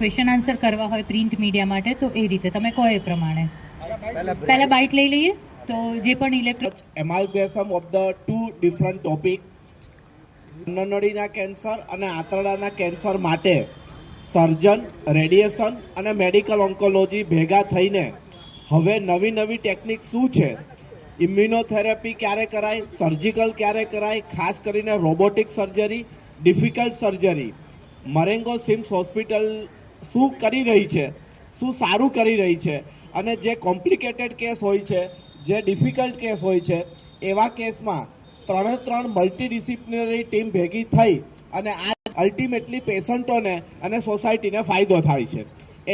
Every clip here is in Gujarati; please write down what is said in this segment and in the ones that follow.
ક્વેશ્ચન આન્સર કરવા હોય પ્રિન્ટ મીડિયા માટે તો એ રીતે તમે કહો એ પ્રમાણે પહેલા બાઇટ લઈ લઈએ. તો જે પણ electronic amalgamation of the two different topic, અન્નનળીના કેન્સર અને આંતરડાના કેન્સર માટે સર્જન, રેડિયેશન અને મેડિકલ ઓન્કોલોજી ભેગા થઈને હવે નવી નવી ટેકનિક શું છે, ઇમ્યુનોથેરાપી ક્યારે કરાય, સર્જિકલ ક્યારે કરાય, ખાસ કરીને robotic surgery, difficult surgery, Marengo CIMS hospital શું કરી રહી છે, શું સારું કરી રહી છે, અને જે કોમ્પ્લિકેટેડ કેસ હોય છે, જે ડિફિકલ્ટ કેસ હોય છે, એવા કેસમાં ત્રણ મલ્ટીડિસિપ્લિનરી ટીમ ભેગી થઈ અને આ અલ્ટિમેટલી પેશન્ટોને અને સોસાયટીને ફાયદો થાય છે.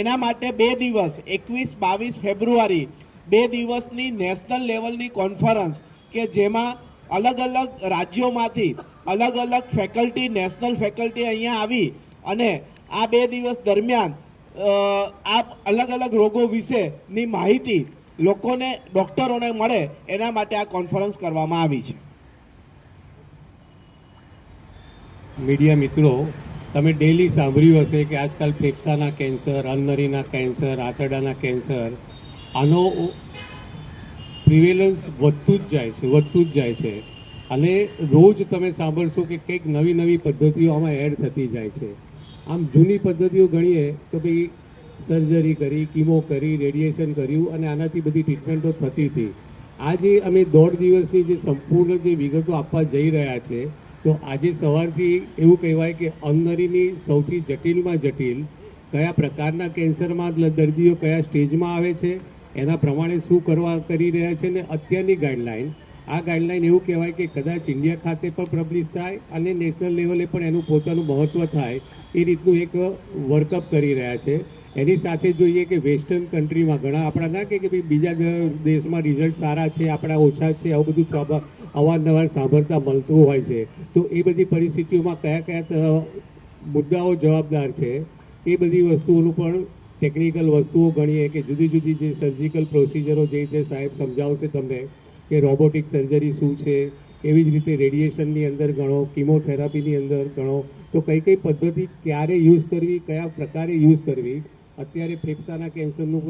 એના માટે 2 દિવસ 21-22 ફેબ્રુઆરી 2 દિવસની નેશનલ લેવલની કોન્ફરન્સ કે જેમાં અલગ અલગ રાજ્યોમાંથી અલગ અલગ ફેકલ્ટી, નેશનલ ફેકલ્ટી અહીંયા આવી અને આ 2 દિવસ દરમિયાન આ અલગ અલગ રોગો વિશેની માહિતી લોકોને, ડૉક્ટરોને મળે એના માટે આ કોન્ફરન્સ કરવામાં આવી છે. મીડિયા મિત્રો, તમે ડેલી સાંભળ્યું હશે કે આજકાલ ફેફસાના કેન્સર, અન્નનળીના કેન્સર, આંતરડાના કેન્સર, આનો પ્રિવેલન્સ વધતું જ જાય છે અને રોજ તમે સાંભળશો કે કંઈક નવી નવી પદ્ધતિઓ આમાં એડ થતી જાય છે. આમ જૂની પદ્ધતિઓ ગણીએ તો ભાઈ સર્જરી કરી, કીમો કરી, રેડિયેશન કર્યું અને આનાથી બધી ટ્રીટમેન્ટો થતી હતી. આજે અમે 1.5 દિવસની જે સંપૂર્ણ જે વિગતો આપવા જઈ રહ્યા છે, તો આજે સવારથી એવું કહેવાય કે અન્નનળીની સૌથી જટિલમાં જટિલ કયા પ્રકારના કેન્સરમાં દર્દીઓ કયા સ્ટેજમાં આવે છે, એના પ્રમાણે શું કરી રહ્યા છે, ને અત્યારની ગાઈડલાઈન, આ ગાઈડલાઈન એવું કહેવાય કે કદાચ ઇન્ડિયા ખાતે પણ પબ્લિશ થાય અને નેશનલ લેવલે પણ એનું પોતાનું મહત્ત્વ થાય એ રીતનું એક વર્કઅપ કરી રહ્યા છે. એની સાથે જોઈએ કે વેસ્ટર્ન કન્ટ્રીમાં ઘણા આપણા ના કે ભાઈ બીજા દેશમાં રિઝલ્ટ સારા છે, આપણા ઓછા છે, આવું બધું અવારનવાર સાંભળતા મળતું હોય છે. તો એ બધી પરિસ્થિતિઓમાં કયા મુદ્દાઓ જવાબદાર છે એ બધી વસ્તુઓનું પણ ટેકનિકલ વસ્તુઓ ગણીએ કે જુદી જુદી જે સર્જિકલ પ્રોસિજરો જે રીતે સાહેબ સમજાવશે તમને કે રોબોટિક સર્જરી શું છે, એવી જ રીતે રેડિયેશનની અંદર ગણો, કિમોથેરાપીની અંદર ગણો, તો કઈ પદ્ધતિ ક્યારે યુઝ કરવી, કયા પ્રકારે યુઝ કરવી. અત્યારે ફેફસાના કેન્સરનું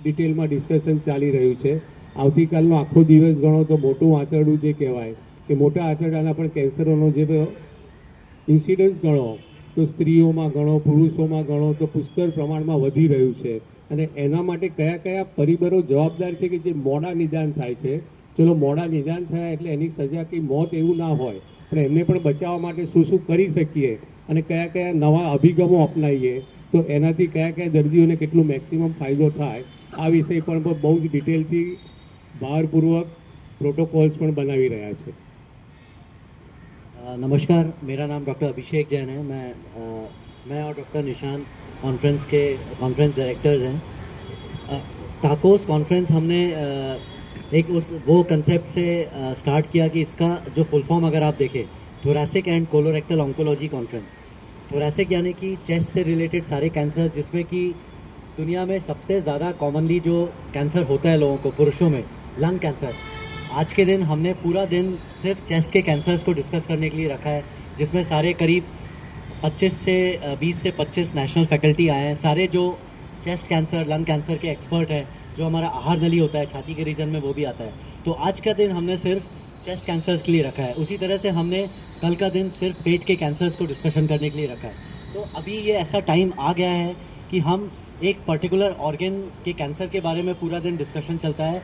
ડિટેલમાં ડિસ્કશન ચાલી રહ્યું છે. આવતીકાલનો આખો દિવસ ગણો તો મોટું આંતરડું જે કહેવાય કે મોટા આંતરડાના પણ કેન્સરોનો જે ઇન્સિડન્સ ગણો તો સ્ત્રીઓમાં ગણો, પુરુષોમાં ગણો તો પુષ્કળ પ્રમાણમાં વધી રહ્યું છે. અને એના માટે કયા પરિબળો જવાબદાર છે કે જે મોડા નિદાન થાય છે. ચલો મોડા નિદાન થયા એટલે એની સજા કે મોત એવું ના હોય, પણ એમને પણ બચાવવા માટે શું કરી શકીએ અને કયા નવા અભિગમો અપનાવીએ તો એનાથી કયા દર્દીઓને કેટલું મેક્સિમમ ફાયદો થાય, આ વિષય પણ બહુ જ ડિટેલથી ભારપૂર્વક प्रोटोकॉल्स પણ બનાવી રહ્યા છે. नमस्कार, मेरा नाम डॉक्टर अभिषेक जैन है. मैं और डॉक्टर निशान कॉन्फ्रेंस डायरेक्टर्स हैं. टाकोस कॉन्फ्रेंस हमने वो कंसेप्ट से स्टार्ट किया कि इसका जो फुल फॉर्म अगर आप देखें, thoracic and colorectal oncology conference. Thoracic यानी कि चेस्ट से रिलेटेड सारे कैंसर, जिसमें कि दुनिया में सबसे ज़्यादा कॉमनली जो कैंसर होता है लोगों को, पुरुषों में लंग कैंसर. आज के दिन हमने पूरा दिन सिर्फ चेस्ट के कैंसर्स को डिस्कस करने के लिए रखा है, जिसमें सारे करीब 20 से 25 नेशनल फैकल्टी आए हैं. सारे जो चेस्ट कैंसर, लंग कैंसर के एक्सपर्ट हैं, जो हमारा आहार नली होता है छाती के रीजन में, वो भी आता है. तो आज का दिन हमने सिर्फ चेस्ट कैंसर्स के लिए रखा है. उसी तरह से हमने कल का दिन सिर्फ पेट के कैंसर्स को डिस्कशन करने के लिए रखा है. तो अभी ये ऐसा टाइम आ गया है कि हम एक पर्टिकुलर ऑर्गन के कैंसर के बारे में पूरा दिन डिस्कशन चलता है.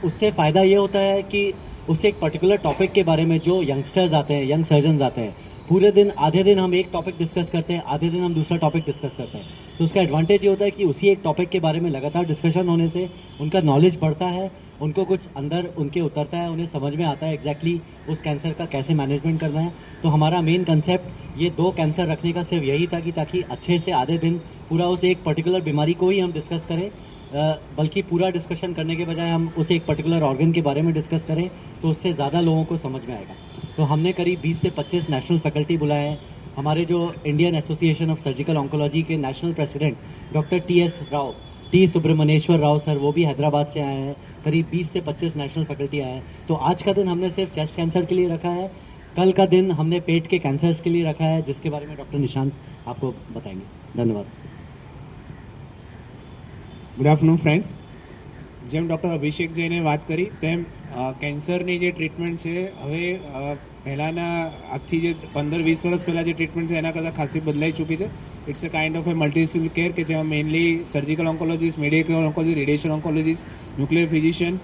उससे फ़ायदा ये होता है कि उससे एक पर्टिकुलर टॉपिक के बारे में जो यंगस्टर्स आते हैं, यंग सर्जन्स आते हैं, पूरे दिन आधे दिन हम एक टॉपिक डिस्कस करते हैं, आधे दिन हम दूसरा टॉपिक डिस्कस करते हैं. तो उसका एडवांटेज ये होता है कि उसी एक टॉपिक के बारे में लगातार डिस्कशन होने से उनका नॉलेज बढ़ता है, उनको कुछ अंदर उनके उतरता है, उन्हें समझ में आता है एग्जैक्टली उस कैंसर का कैसे मैनेजमेंट करना है. तो हमारा मेन कंसेप्ट ये 2 कैंसर रखने का सिर्फ यही था कि ताकि अच्छे से आधे दिन पूरा उस एक पर्टिकुलर बीमारी को ही हम डिस्कस करें, बल्कि पूरा डिस्कशन करने के बजाय हम उस एक पर्टिकुलर ऑर्गन के बारे में डिस्कस करें, तो उससे ज़्यादा लोगों को समझ में आएगा. तो हमने करीब 20 से 25 नेशनल फैकल्टी बुलाए हैं. हमारे जो Indian association of surgical oncology के national president doctor T Subramanyeshwar Rao sir, वो भी हैदराबाद से आए हैं. करीब 20 से 25 नेशनल फैकल्टी आए हैं. तो आज का दिन हमने सिर्फ चेस्ट कैंसर के लिए रखा है. कल का दिन हमने पेट के कैंसर्स के लिए रखा है, जिसके बारे में डॉक्टर निशांत आपको बताएंगे। धन्यवाद। ગુડ આફ્ટરનૂન ફ્રેન્ડ્સ, જેમ ડૉક્ટર અભિષેક જૈને વાત કરી તેમ કેન્સરની જે ટ્રીટમેન્ટ છે હવે પહેલાંના આજથી જે 15-20 વર્ષ પહેલાં જે ટ્રીટમેન્ટ છે એના કરતાં ખાસી બદલાઈ ચૂકી છે. It's a kind of a multidisciplinary care કે જેમાં mainly surgical oncologist, medical oncology, radiation oncologist, nuclear physician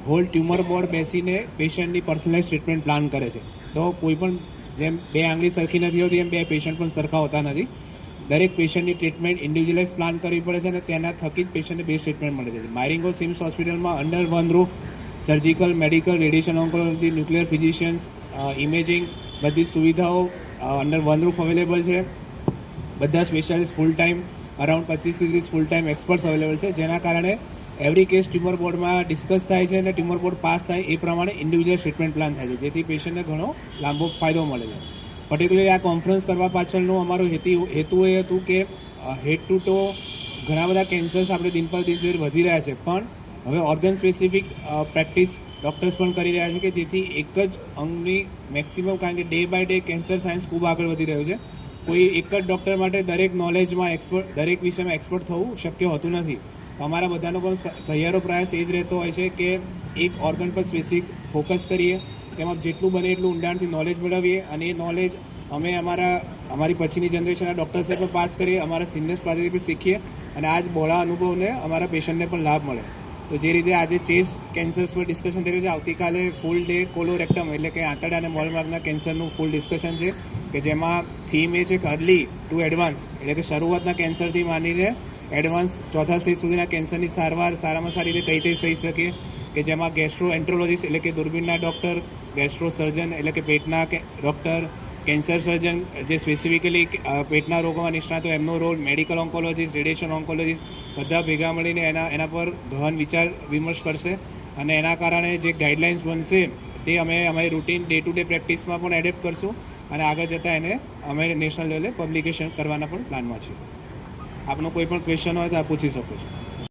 whole tumour board બેસીને પેશન્ટની પર્સનલાઇઝ ટ્રીટમેન્ટ પ્લાન કરે છે. તો કોઈ પણ જેમ બે આંગળી સરખી નથી હોતી એમ બે પેશન્ટ પણ સરખા હોતા નથી. દરેક પેશન્ટની ટ્રીટમેન્ટ ઇન્ડિવિજ્યુઅલાઇઝ પ્લાન કરવી પડે છે અને તેના થકી જ પેશન્ટને બેસ્ટ ટ્રીટમેન્ટ મળે છે. માયરિંગો સિમ્સ હોસ્પિટલમાં under one roof surgical, medical, radiation oncology, nuclear physicians, imaging બધી સુવિધાઓ અંડર વન રૂફ અવેલેબલ છે. બધા specialist full time around 25-30 full time experts available છે, જેના કારણે એવરી કેસ ટ્યુમર બોર્ડમાં ડિસ્કસ થાય છે અને ટ્યુમર બોર્ડ પાસ થાય એ પ્રમાણે ઇન્ડિવિજ્યુઅલ ટ્રીટમેન્ટ પ્લાન થાય છે, જેથી પેશન્ટને ઘણો લાંબો ફાયદો મળે છે. પર્ટિક્યુલરલી આ કોન્ફરન્સ કરવા પાછળનું અમારું હેતુ એ હતું કે હેડ ટુ ટો ઘણા બધા કેન્સર્સ આપણે દિન પર દિન વધી રહ્યા છે, પણ હવે ઓર્ગન સ્પેસિફિક પ્રેક્ટિસ ડૉક્ટર્સ પણ કરી રહ્યા છે કે જેથી એક જ અંગની મેક્સિમમ, કારણ કે day by day cancer science ખૂબ આગળ વધી રહ્યું છે. કોઈ એક જ ડૉક્ટર માટે દરેક નોલેજમાં એક્સપર્ટ, દરેક વિષયમાં એક્સપર્ટ થવું શક્ય હોતું નથી. તો અમારા બધાનો પણ સહિયારો પ્રયાસ એ જ રહેતો હોય છે કે એક ઓર્ગન પર સ્પેસિફિક ફોકસ કરીએ, તેમાં જેટલું બને એટલું ઊંડાણથી નોલેજ મેળવીએ અને એ નોલેજ અમે અમારી પછીની જનરેશનના ડૉક્ટર્સે પણ પાસ કરીએ, અમારા સિનિયર્સ પાસેથી પણ શીખીએ અને આ જ બહોળા અનુભવને અમારા પેશન્ટને પણ લાભ મળે. તો જે રીતે આજે ચેસ્ટ કેન્સર્સ પર ડિસ્કશન થઈ રહ્યું છે, આવતીકાલે ફૂલ ડે કોલોરેક્ટમ એટલે કે આંતરડા અને મોલમાર્ગના કેન્સરનું ફૂલ ડિસ્કશન છે કે જેમાં થીમ એ છે કે અર્લી ટુ એડવાન્સ, એટલે કે શરૂઆતના કેન્સરથી માંડીને એડવાન્સ ચોથા સ્ટેજ સુધીના કેન્સરની સારવાર સારામાં સારી રીતે કઈ રીતે થઈ શકે, કે જેમાં ગેસ્ટ્રો એન્ટ્રોલોજીસ્ટ એટલે કે દૂરબીનના ડૉક્ટર, ગેસ્ટ્રો સર્જન એટલે કે પેટના ડૉક્ટર, કેન્સર સર્જન જે સ્પેસિફિકલી પેટના રોગોમાં નિષ્ણાત હોય એમનો role, medical oncologist, radiation oncologist બધા ભેગા મળીને એના પર ગહન વિચાર વિમર્શ કરશે અને એના કારણે જે ગાઈડલાઇન્સ બનશે તે અમે અમારી રૂટીન ડે ટુ ડે પ્રેક્ટિસમાં પણ એડેપ્ટ કરશું અને આગળ જતાં એને અમે નેશનલ લેવલે પબ્લિકેશન કરવાના પણ પ્લાનમાં છીએ. આપનો કોઈ પણ ક્વેશ્ચન હોય તો આપ પૂછી શકો છો.